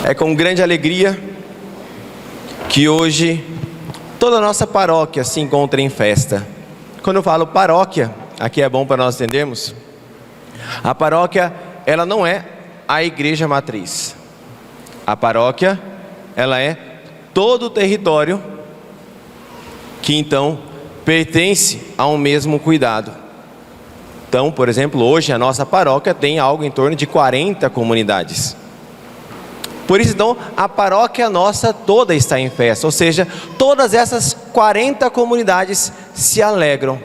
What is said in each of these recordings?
É com grande alegria que hoje toda a nossa paróquia se encontra em festa. Quando eu falo paróquia, aqui é bom para nós entendermos, a paróquia, ela não é a igreja matriz. A paróquia, ela é todo o território que então pertence a um mesmo cuidado. Então, por exemplo, hoje a nossa paróquia tem algo em torno de 40 comunidades. Por isso, então, a paróquia nossa toda está em festa, ou seja, todas essas 40 comunidades se alegram.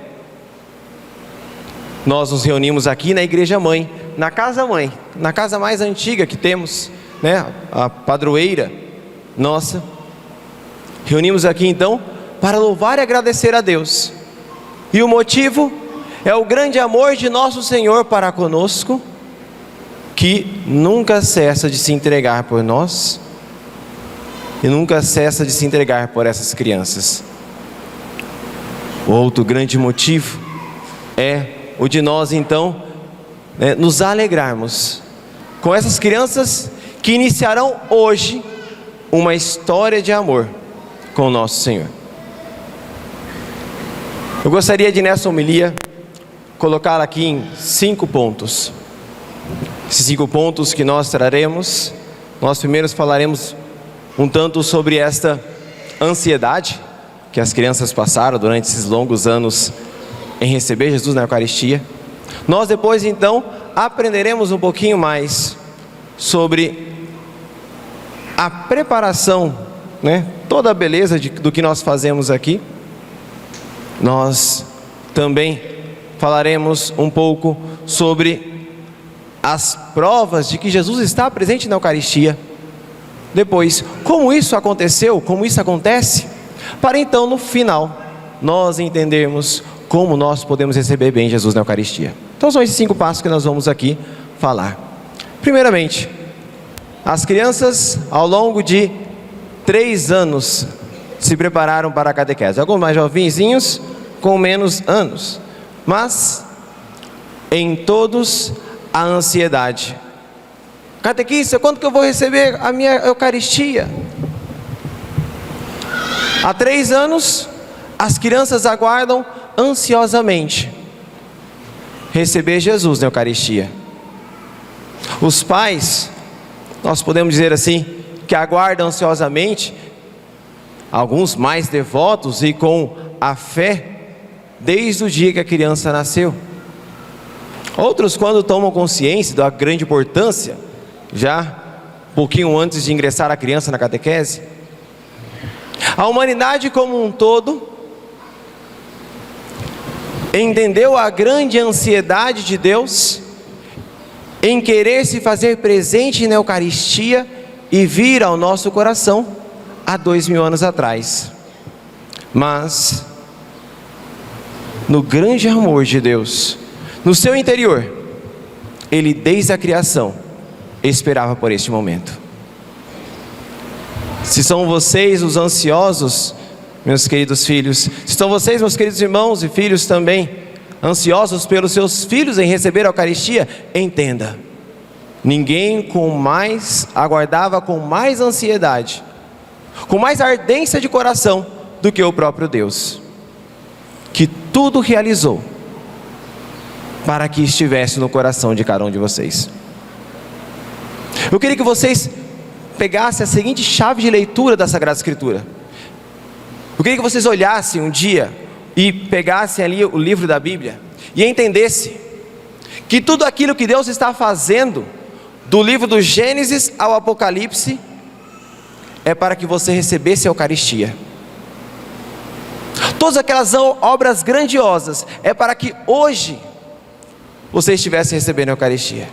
Nós nos reunimos aqui na igreja mãe, na casa mãe, na casa mais antiga que temos, né? A padroeira nossa. Reunimos aqui então para louvar e agradecer a Deus. E o motivo é o grande amor de nosso Senhor para conosco, que nunca cessa de se entregar por nós e nunca cessa de se entregar por essas crianças. O outro grande motivo é o de nós então nos alegrarmos com essas crianças que iniciarão hoje uma história de amor com o nosso Senhor. Eu gostaria de nessa homilia colocar aqui em 5 pontos. Esses 5 pontos que nós traremos, nós primeiro falaremos um tanto sobre esta ansiedade que as crianças passaram durante esses longos anos em receber Jesus na Eucaristia. Nós depois então aprenderemos um pouquinho mais sobre a preparação, toda a beleza do que nós fazemos aqui. Nós também falaremos um pouco sobre as provas de que Jesus está presente na Eucaristia. Depois, como isso aconteceu, como isso acontece, para então no final nós entendermos como nós podemos receber bem Jesus na Eucaristia. Então são esses 5 passos que nós vamos aqui falar. Primeiramente, as crianças ao longo de 3 anos se prepararam para a catequese. Alguns mais jovenzinhos com menos anos, mas em todos a ansiedade. Catequista, quando que eu vou receber a minha Eucaristia? Há 3 anos, as crianças aguardam ansiosamente receber Jesus na Eucaristia. Os pais, nós podemos dizer assim, que aguardam ansiosamente, alguns mais devotos e com a fé, desde o dia que a criança nasceu. Outros, quando tomam consciência da grande importância, já um pouquinho antes de ingressar a criança na catequese. A humanidade como um todo entendeu a grande ansiedade de Deus em querer se fazer presente na Eucaristia e vir ao nosso coração há 2000 anos atrás. Mas no grande amor de Deus, no seu interior, Ele desde a criação esperava por este momento. Se são vocês os ansiosos, meus queridos filhos, se são vocês, meus queridos irmãos e filhos também, ansiosos pelos seus filhos em receber a Eucaristia, entenda, ninguém aguardava com mais ansiedade, com mais ardência de coração do que o próprio Deus, que tudo realizou para que estivesse no coração de cada um de vocês. Eu queria que vocês pegassem a seguinte chave de leitura da Sagrada Escritura. Eu queria que vocês olhassem um dia e pegassem ali o livro da Bíblia e entendessem que tudo aquilo que Deus está fazendo, do livro do Gênesis ao Apocalipse, é para que você recebesse a Eucaristia. Todas aquelas obras grandiosas é para que hoje você estivesse recebendo a Eucaristia.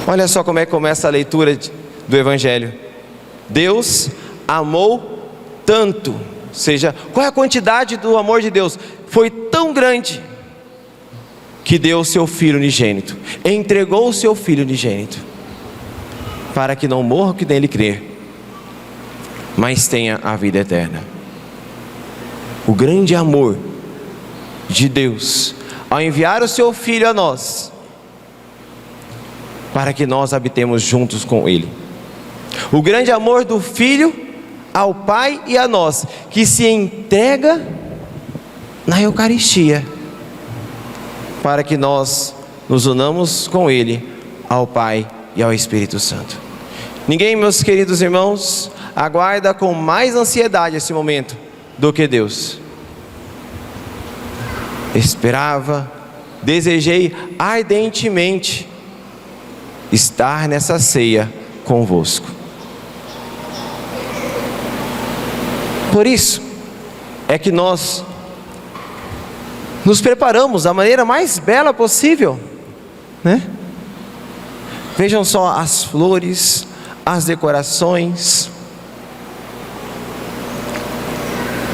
Olha só como é que começa a leitura do Evangelho. Deus amou tanto, ou seja, qual é a quantidade do amor de Deus? Foi tão grande que deu o seu Filho unigênito, entregou o seu Filho unigênito, para que não morra o que nele crer, mas tenha a vida eterna. O grande amor de Deus, ao enviar o seu Filho a nós, para que nós habitemos juntos com Ele. O grande amor do Filho ao Pai e a nós, que se entrega na Eucaristia, para que nós nos unamos com Ele, ao Pai e ao Espírito Santo. Ninguém, meus queridos irmãos, aguarda com mais ansiedade esse momento do que Deus. Esperava, desejei ardentemente estar nessa ceia convosco. Por isso é que nós nos preparamos da maneira mais bela possível, né? Vejam só as flores, as decorações.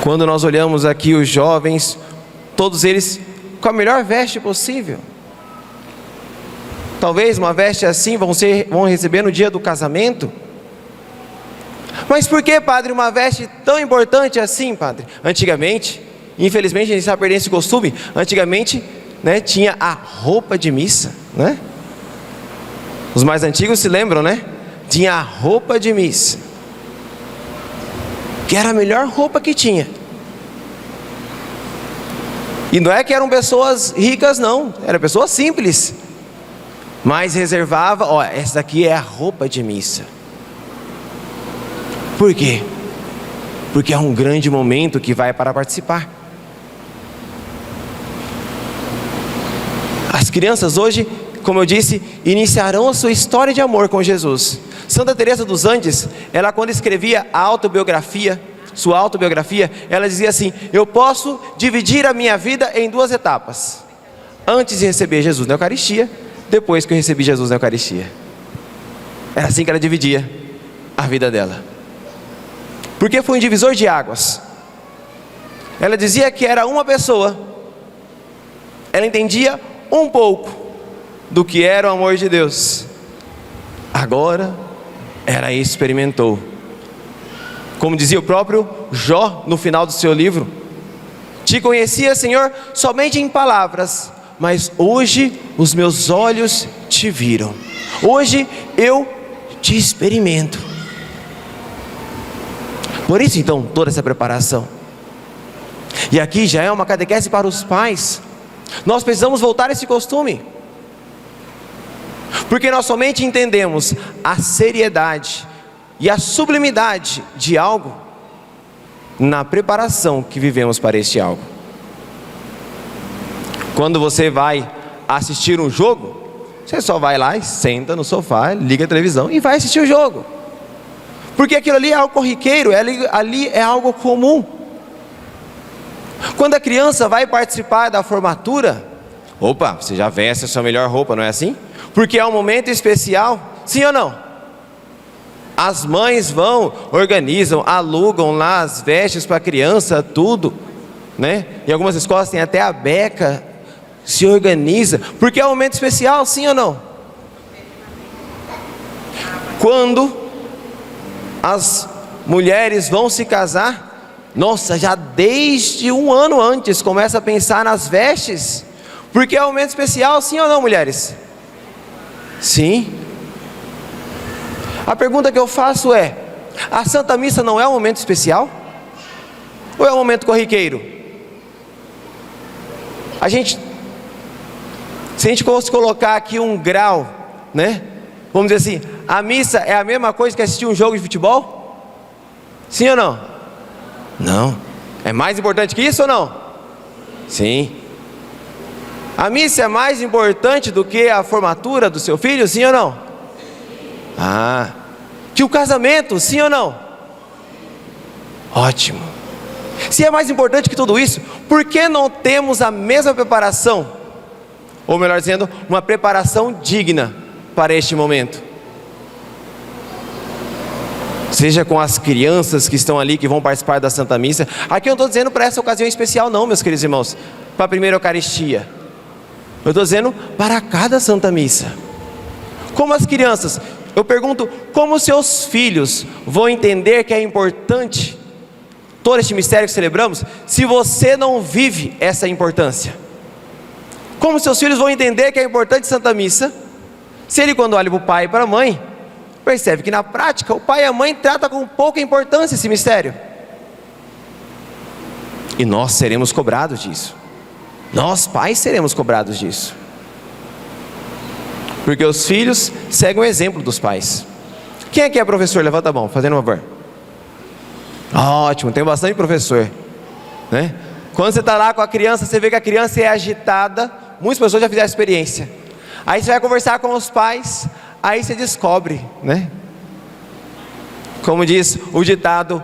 Quando nós olhamos aqui os jovens, todos eles com a melhor veste possível. Talvez uma veste assim vão receber no dia do casamento. Mas por que, padre, uma veste tão importante assim, padre? Antigamente, infelizmente a gente está perdendo esse costume. Antigamente, né, tinha a roupa de missa, né? Os mais antigos se lembram, né? Tinha a roupa de missa, que era a melhor roupa que tinha. E não é que eram pessoas ricas, não, eram pessoas simples, mas reservava, ó, essa daqui é a roupa de missa. Por quê? Porque é um grande momento que vai para participar. As crianças hoje, como eu disse, iniciarão a sua história de amor com Jesus. Santa Teresa dos Andes, ela quando escrevia a autobiografia, sua autobiografia, ela dizia assim: eu posso dividir a minha vida em duas etapas: antes de receber Jesus na Eucaristia, depois que eu recebi Jesus na Eucaristia. Era assim que ela dividia a vida dela, porque foi um divisor de águas. Ela dizia que era uma pessoa, ela entendia um pouco do que era o amor de Deus. Agora ela experimentou. Como dizia o próprio Jó no final do seu livro: te conhecia, Senhor, somente em palavras, mas hoje os meus olhos te viram. Hoje eu te experimento. Por isso então toda essa preparação. E aqui já é uma catequese para os pais. Nós precisamos voltar a esse costume, porque nós somente entendemos a seriedade e a sublimidade de algo na preparação que vivemos para este algo. Quando você vai assistir um jogo, você só vai lá e senta no sofá, liga a televisão e vai assistir o jogo, porque aquilo ali é algo corriqueiro, ali é algo comum. Quando a criança vai participar da formatura, opa, você já veste a sua melhor roupa, não é assim? Porque é um momento especial, sim ou não? As mães vão, organizam, alugam lá as vestes para a criança, tudo, né? Em algumas escolas tem até a beca, se organiza, porque é um momento especial, sim ou não? Quando as mulheres vão se casar, nossa, já desde um ano antes começa a pensar nas vestes, porque é um momento especial, sim ou não, mulheres? Sim. A pergunta que eu faço é: a Santa Missa não é um momento especial? Ou é um momento corriqueiro? Se a gente fosse colocar aqui um grau, né? Vamos dizer assim, a missa é a mesma coisa que assistir um jogo de futebol? Sim ou não? Não. É mais importante que isso ou não? Sim. A missa é mais importante do que a formatura do seu filho, sim ou não? Ah. Que o casamento, sim ou não? Ótimo. Se é mais importante que tudo isso, por que não temos a mesma preparação? Ou melhor dizendo, uma preparação digna para este momento? Seja com as crianças que estão ali, que vão participar da Santa Missa. Aqui eu não estou dizendo para essa ocasião especial não, meus queridos irmãos, para a primeira Eucaristia. Eu estou dizendo para cada Santa Missa. Como as crianças, eu pergunto, como seus filhos vão entender que é importante todo este mistério que celebramos, se você não vive essa importância? Como seus filhos vão entender que é importante Santa Missa, Se ele, quando olha para o pai e para a mãe, percebe que na prática o pai e a mãe tratam com pouca importância esse mistério. E nós seremos cobrados disso. Nós, pais, seremos cobrados disso. Porque os filhos seguem o exemplo dos pais. Quem aqui é professor? Levanta a mão, fazendo um favor. Ótimo, tem bastante professor, né? Quando você está lá com a criança, você vê que a criança é agitada. Muitas pessoas já fizeram a experiência. Aí você vai conversar com os pais, aí você descobre, né? Como diz o ditado,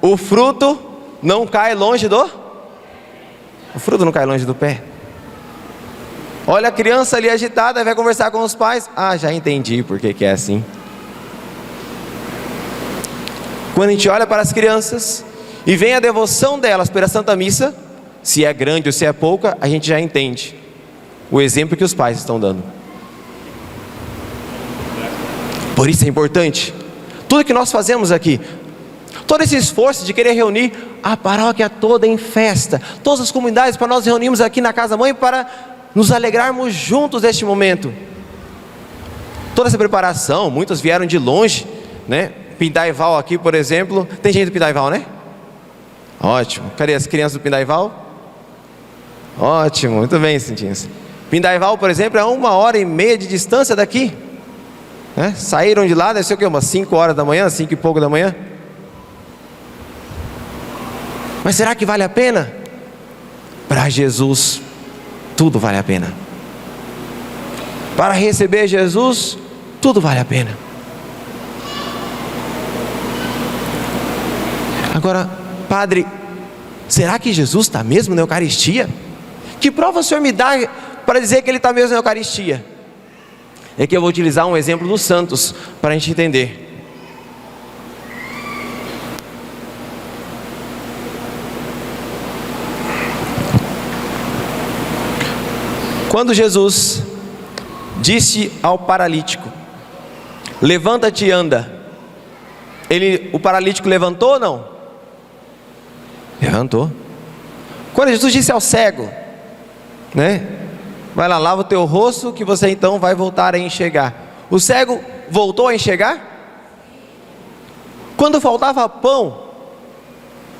o fruto não cai longe do... O fruto não cai longe do pé. Olha a criança ali agitada, aí vai conversar com os pais. Ah, já entendi por que é assim. Quando a gente olha para as crianças e vem a devoção delas pela Santa Missa, se é grande ou se é pouca, a gente já entende o exemplo que os pais estão dando. Por isso é importante tudo que nós fazemos aqui, todo esse esforço de querer reunir a paróquia toda em festa, todas as comunidades, para nós reunirmos aqui na Casa Mãe para nos alegrarmos juntos neste momento. Toda essa preparação, muitos vieram de longe, né? Pindaival aqui, por exemplo, tem gente do Pindaival, né? Ótimo. Cadê as crianças do Pindaival? Ótimo, muito bem, Cintinhas. Pindaival, por exemplo, é 1h30 de distância daqui, né? Saíram de lá, deve ser o quê? Umas 5 horas da manhã, 5 e pouco da manhã. Mas será que vale a pena? Para Jesus, tudo vale a pena. Para receber Jesus, tudo vale a pena. Agora, padre, será que Jesus está mesmo na Eucaristia? Que prova o senhor me dá para dizer que ele está mesmo na Eucaristia? É que eu vou utilizar um exemplo dos santos para a gente entender. Quando Jesus disse ao paralítico: levanta-te e anda, o paralítico levantou ou não? Levantou. Quando Jesus disse ao cego, né? Vai lá, lava o teu rosto que você então vai voltar a enxergar. O cego voltou a enxergar? Quando faltava pão,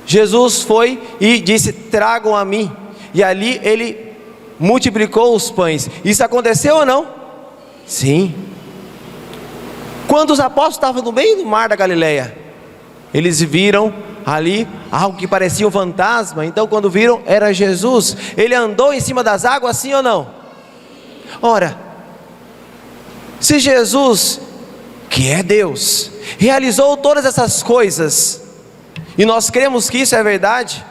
Jesus foi e disse: tragam a mim. E ali ele multiplicou os pães. Isso aconteceu ou não? Sim. Quando os apóstolos estavam no meio do mar da Galileia, eles viram ali algo que parecia um fantasma. Então quando viram, era Jesus. Ele andou em cima das águas, sim ou não? Ora, se Jesus, que é Deus, realizou todas essas coisas, e nós cremos que isso é verdade,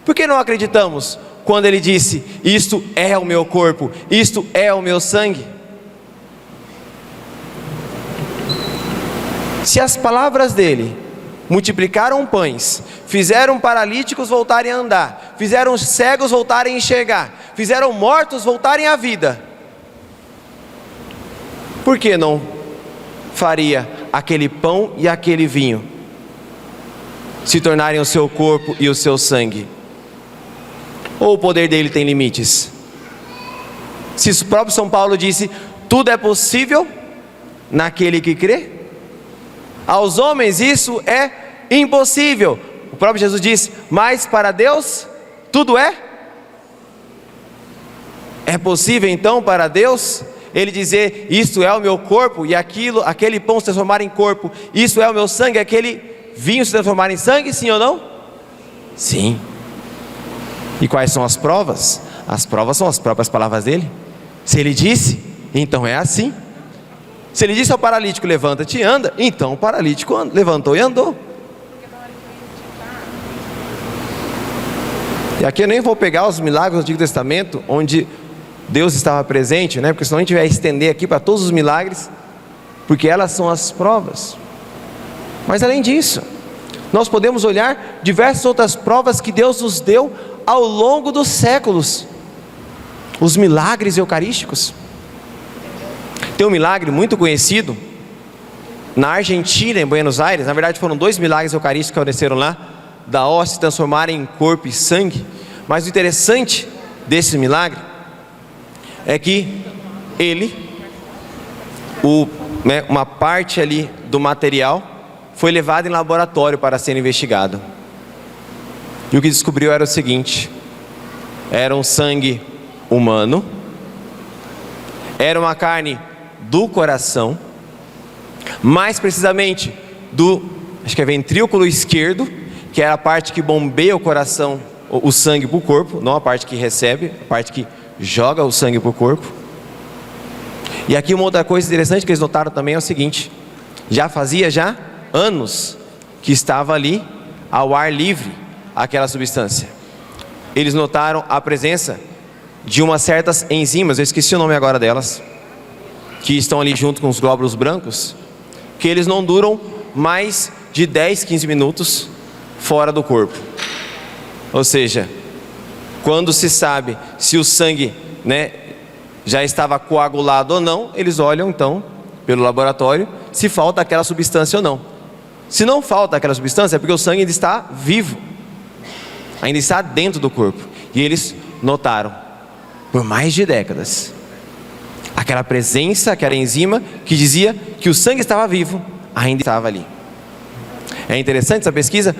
por que não acreditamos quando ele disse: isto é o meu corpo, isto é o meu sangue? Se as palavras dele multiplicaram pães, fizeram paralíticos voltarem a andar, fizeram cegos voltarem a enxergar, fizeram mortos voltarem à vida, por que não faria aquele pão e aquele vinho se tornarem o seu corpo e o seu sangue? Ou o poder dele tem limites? Se o próprio São Paulo disse: tudo é possível naquele que crê, aos homens isso é impossível. O próprio Jesus disse: mas para Deus tudo é possível. Então para Deus, ele dizer: isto é o meu corpo, e aquele pão se transformar em corpo, isso é o meu sangue, aquele vinho se transformar em sangue, sim ou não? Sim. E quais são as provas? As provas são as próprias palavras dele. Se ele disse, então é assim. Se ele disse ao paralítico: levanta-te e anda, então o paralítico levantou e andou. E aqui eu nem vou pegar os milagres do Antigo Testamento, onde Deus estava presente, né? Porque senão a gente vai estender aqui para todos os milagres, porque elas são as provas. Mas além disso, nós podemos olhar diversas outras provas que Deus nos deu ao longo dos séculos. Os milagres eucarísticos. Tem um milagre muito conhecido na Argentina, em Buenos Aires. Na verdade foram 2 milagres eucarísticos que aconteceram lá, da hóstia se transformarem em corpo e sangue. Mas o interessante desse milagre é que ele uma parte ali do material foi levado em laboratório para ser investigado. E o que descobriu era o seguinte: era um sangue humano, era uma carne do coração, mais precisamente acho que é ventrículo esquerdo, que era a parte que bombeia o coração, o sangue para o corpo, não a parte que recebe, a parte que joga o sangue para o corpo. E aqui uma outra coisa interessante que eles notaram também é o seguinte: fazia anos que estava ali ao ar livre aquela substância. Eles notaram a presença de umas certas enzimas, eu esqueci o nome agora delas, que estão ali junto com os glóbulos brancos, que eles não duram mais de 10, 15 minutos fora do corpo. Ou seja, quando se sabe se o sangue, já estava coagulado ou não, eles olham então pelo laboratório se falta aquela substância ou não. Se não falta aquela substância é porque o sangue ainda está vivo, ainda está dentro do corpo. E eles notaram, por mais de décadas, aquela presença, aquela enzima que dizia que o sangue estava vivo, ainda estava ali. É interessante essa pesquisa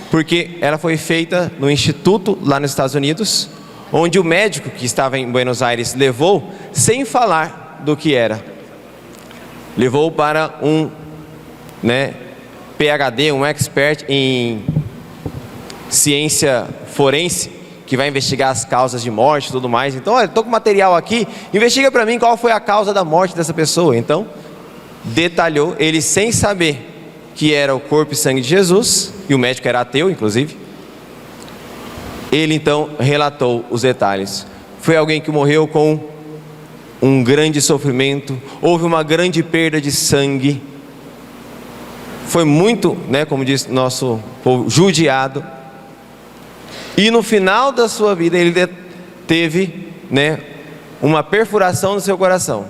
porque ela foi feita no instituto lá nos Estados Unidos, onde o médico que estava em Buenos Aires levou, sem falar do que era, levou para um PhD, um expert em ciência forense, que vai investigar as causas de morte e tudo mais. Então, olha, estou com material aqui, investiga para mim qual foi a causa da morte dessa pessoa. Então, detalhou, ele sem saber que era o corpo e sangue de Jesus, e o médico era ateu inclusive, ele então relatou os detalhes. Foi alguém que morreu com um grande sofrimento, houve uma grande perda de sangue, foi muito, como diz nosso povo, judiado, e no final da sua vida ele teve uma perfuração no seu coração.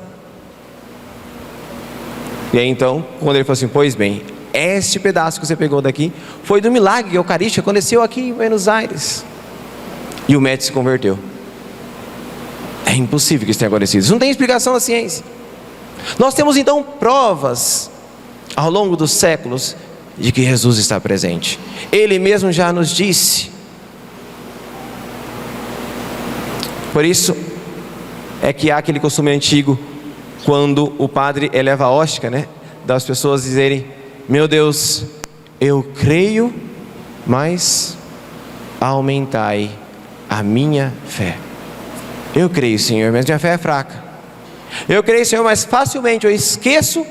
E aí então, quando ele falou assim: pois bem, este pedaço que você pegou daqui foi do milagre eucarístico que aconteceu aqui em Buenos Aires. E o médico se converteu. É impossível que isso tenha acontecido, isso não tem explicação na ciência. Nós temos então provas ao longo dos séculos de que Jesus está presente. Ele mesmo já nos disse. Por isso é que há aquele costume antigo, quando o padre eleva a hóstia, das pessoas dizerem: meu Deus, eu creio, mas aumentai a minha fé. Eu creio, Senhor, mas minha fé é fraca. Eu creio, Senhor, mas facilmente eu esqueço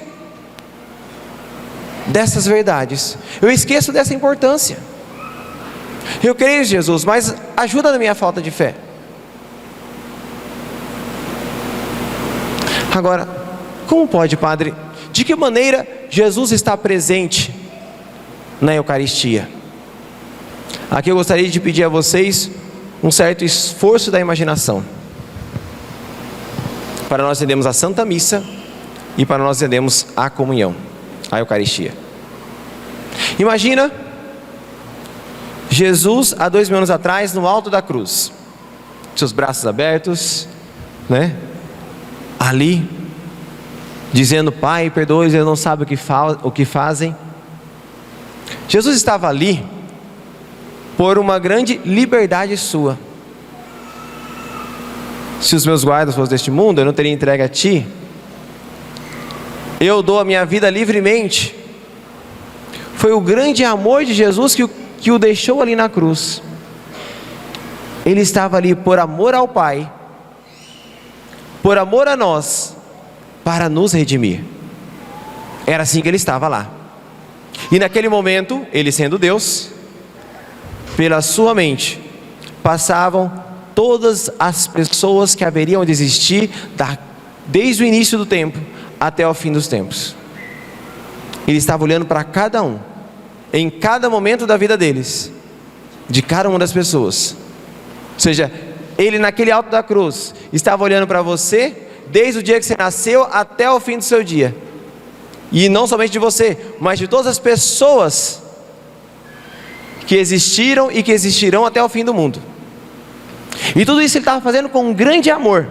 dessas verdades, eu esqueço dessa importância. Eu creio, Jesus, mas ajuda na minha falta de fé. Agora, como pode, padre? De que maneira Jesus está presente na Eucaristia? Aqui eu gostaria de pedir a vocês um certo esforço da imaginação, para nós entendermos a Santa Missa e para nós entendermos a comunhão, a Eucaristia. Imagina Jesus há 2000 anos atrás no alto da cruz, seus braços abertos, ali, dizendo: Pai, perdoe-os, eles não sabem o que fazem. Jesus estava ali por uma grande liberdade sua. Se os meus guardas fossem deste mundo, eu não teria entregue a ti. Eu dou a minha vida livremente. Foi o grande amor de Jesus que o deixou ali na cruz. Ele estava ali por amor ao Pai, por amor a nós, para nos redimir. Era assim que ele estava lá. E naquele momento, ele sendo Deus, pela sua mente passavam todas as pessoas que haveriam de existir desde o início do tempo até o fim dos tempos. Ele estava olhando para cada um, em cada momento da vida deles, de cada uma das pessoas. Ou seja, ele naquele alto da cruz estava olhando para você desde o dia que você nasceu até o fim do seu dia. E não somente de você, mas de todas as pessoas que existiram e que existirão até o fim do mundo. E tudo isso ele estava fazendo com um grande amor,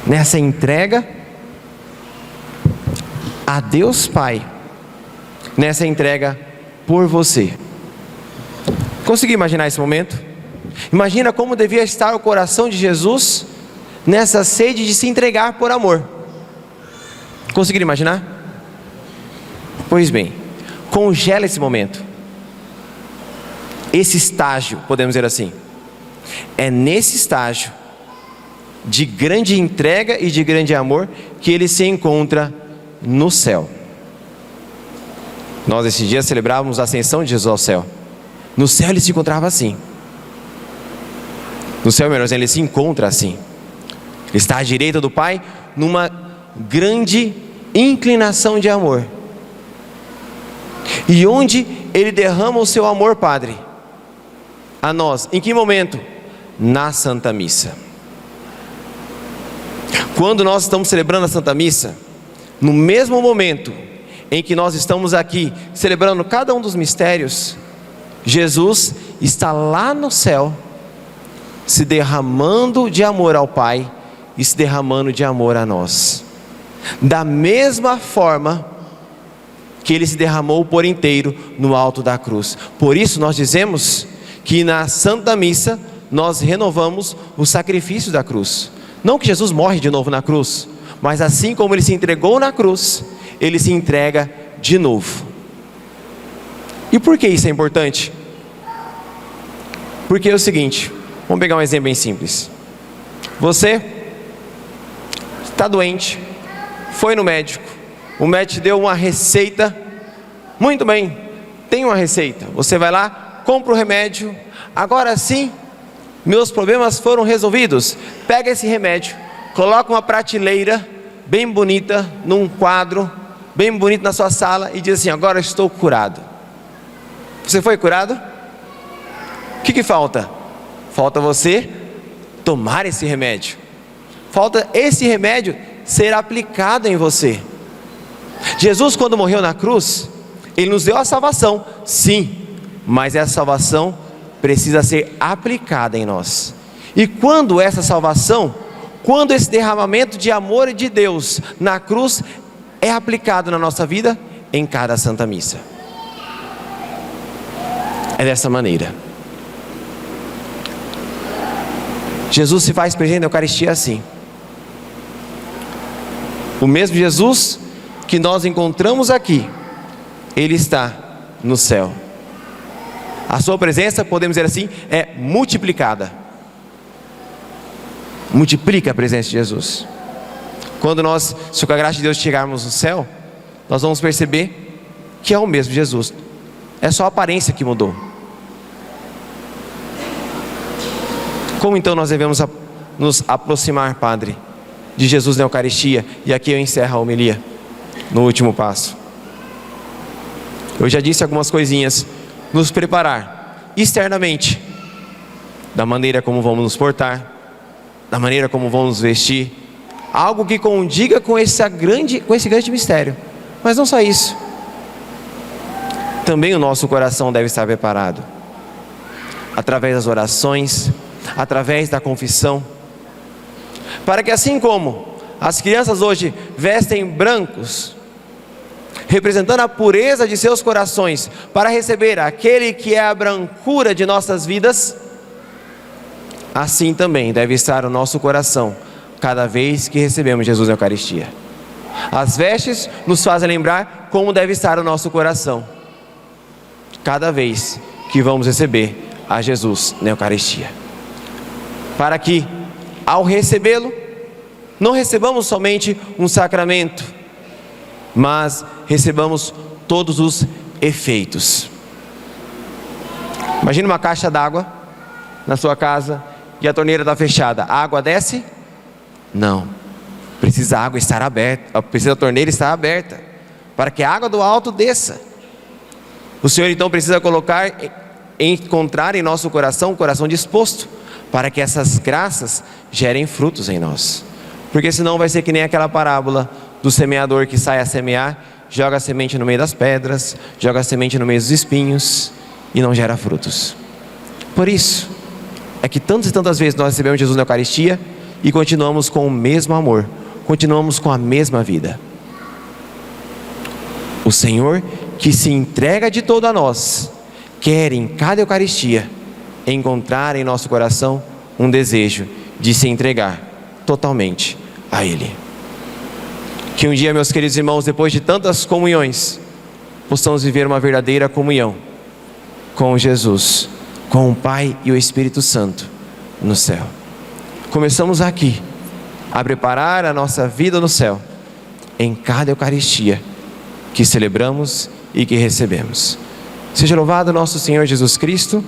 nessa entrega a Deus Pai nessa entrega por você. Conseguiu imaginar esse momento? Imagina como devia estar o coração de Jesus nessa sede de se entregar por amor. Conseguiram imaginar? Pois bem, congela esse momento, esse estágio, podemos dizer assim. É nesse estágio de grande entrega e de grande amor que ele se encontra no céu. Nós esses dias celebrávamos a ascensão de Jesus ao céu. No céu ele se encontrava assim. No céu, melhor dizendo, ele se encontra assim. Ele está à direita do Pai numa grande inclinação de amor. E onde ele derrama o seu amor, Padre, a nós, em que momento? Na Santa Missa. Quando nós estamos celebrando a Santa Missa, no mesmo momento em que nós estamos aqui celebrando cada um dos mistérios, Jesus está lá no céu, se derramando de amor ao Pai e se derramando de amor a nós, da mesma forma que ele se derramou por inteiro no alto da cruz. Por isso nós dizemos que na Santa Missa nós renovamos o sacrifício da cruz. Não que Jesus morre de novo na cruz, mas assim como ele se entregou na cruz, ele se entrega de novo. E por que isso é importante? Porque é o seguinte, vamos pegar um exemplo bem simples. Você está doente, foi no médico, o médico te deu uma receita. Muito bem, tem uma receita, você vai lá, compra o remédio. Agora sim, meus problemas foram resolvidos. Pega esse remédio, coloca uma prateleira bem bonita, num quadro bem bonito na sua sala e diz assim: agora estou curado. Você foi curado? O que falta? Falta você tomar esse remédio. Falta esse remédio ser aplicado em você. Jesus, quando morreu na cruz, ele nos deu a salvação, sim, mas essa salvação precisa ser aplicada em nós. E quando essa salvação, quando esse derramamento de amor de Deus na cruz é aplicado na nossa vida? Em cada Santa Missa. É dessa maneira. Jesus se faz presente na Eucaristia assim. O mesmo Jesus que nós encontramos aqui, ele está no céu. A sua presença, podemos dizer assim, é multiplicada. Multiplica a presença de Jesus. Quando nós, se com a graça de Deus chegarmos no céu, nós vamos perceber que é o mesmo Jesus. É só a aparência que mudou. Como então nós devemos nos aproximar, Padre, de Jesus na Eucaristia? E aqui eu encerro a homilia, no último passo. Eu já disse algumas coisinhas. Nos preparar externamente, da maneira como vamos nos portar, da maneira como vamos nos vestir, algo que condiga com esse grande mistério. Mas não só isso, também o nosso coração deve estar preparado, através das orações, através da confissão, para que assim como as crianças hoje vestem brancos, representando a pureza de seus corações, para receber aquele que é a brancura de nossas vidas, assim também deve estar o nosso coração, cada vez que recebemos Jesus na Eucaristia. As vestes nos fazem lembrar como deve estar o nosso coração, cada vez que vamos receber a Jesus na Eucaristia. Para que, ao recebê-lo, não recebamos somente um sacramento, mas recebamos todos os efeitos. Imagine uma caixa d'água na sua casa e a torneira está fechada. A água desce? Não. Precisa a água estar aberta, precisa a torneira estar aberta, para que a água do alto desça. O Senhor então precisa encontrar em nosso coração um coração disposto, para que essas graças gerem frutos em nós. Porque senão vai ser que nem aquela parábola do semeador que sai a semear, joga a semente no meio das pedras, joga a semente no meio dos espinhos e não gera frutos. Por isso é que tantas e tantas vezes nós recebemos Jesus na Eucaristia e continuamos com o mesmo amor, continuamos com a mesma vida. O Senhor, que se entrega de todo a nós, quer em cada Eucaristia encontrar em nosso coração um desejo de se entregar totalmente a Ele. Que um dia, meus queridos irmãos, depois de tantas comunhões, possamos viver uma verdadeira comunhão com Jesus, com o Pai e o Espírito Santo no céu. Começamos aqui a preparar a nossa vida no céu, em cada Eucaristia que celebramos e que recebemos. Seja louvado nosso Senhor Jesus Cristo.